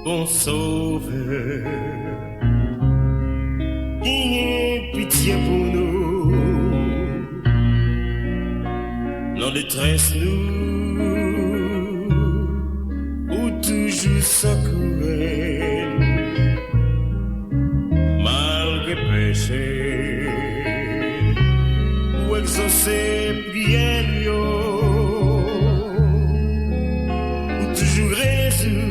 bon sauveur, ayez pitié pour nous, dans détresse nous, ou toujours secouer, malgré péché, ou exaucer prière, ou toujours résoudre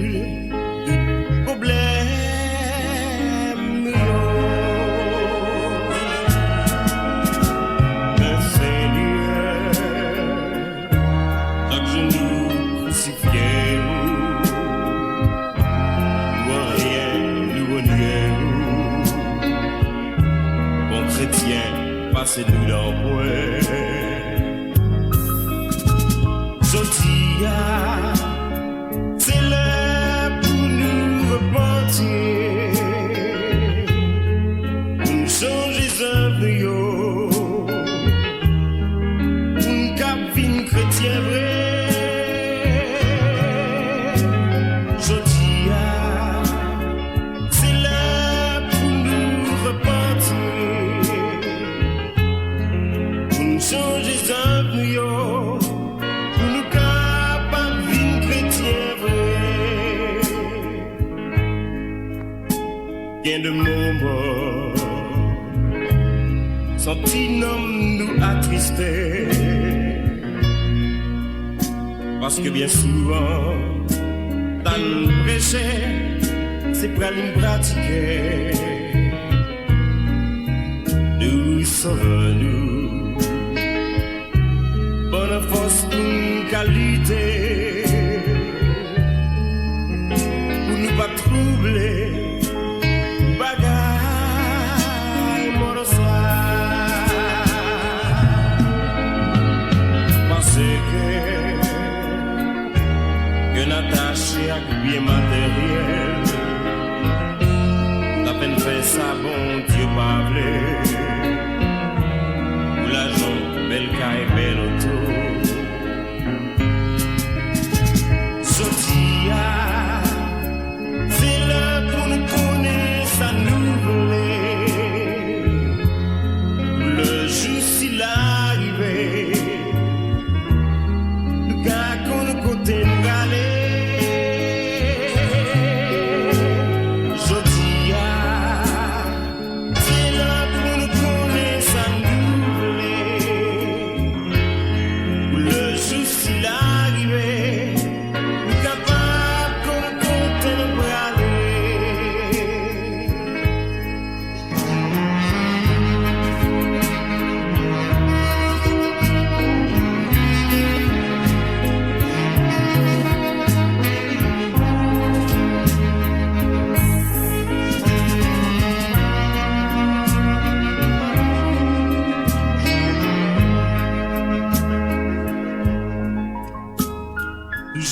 passez-nous l'envoi. Sotia, c'est l'heure pour nous repentir, pour nous changer un peu, pour nous capter une chrétien vrai. De moments, senti homme nous attristé, parce que bien souvent, dans nous prêcher, c'est pour nous pratiquer. Nous sauvons-nous, bonne force pour nous qualité, pour nous pas troubler. Attaché à bien matériel, la peine fait ça, bon Dieu parle. Ou l'argent, belle caille, belle auto. Sotia, c'est là pour nous connaître à nous voler. Le jour s'il arrive, nous gars qu'on nous côté nous galer.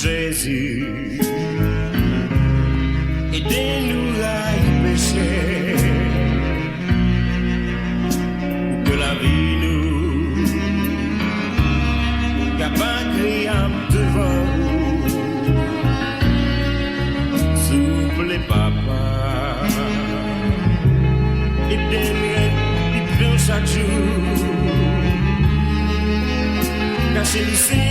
Jésus, aidez-nous à y pécher, pour que la vie nous capable agréable devant vous. Souple papa, aidez-nous chaque jour, cachez le Seigneur.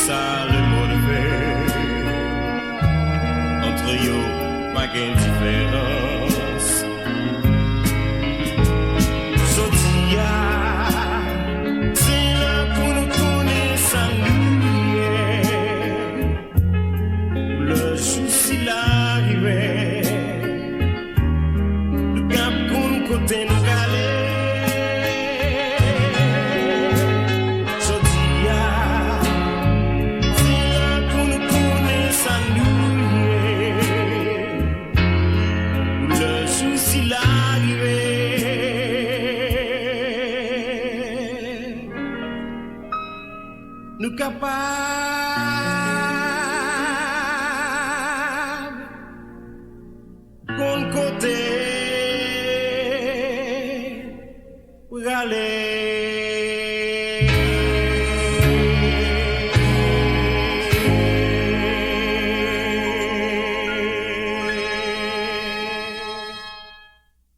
Ça le mot de fait entre yo pas qu'une différence. Sotia, c'est là pour nous connaître à nous. Le jour s'il arrivait, le cap qu'on nous côté nous galait. Nous capables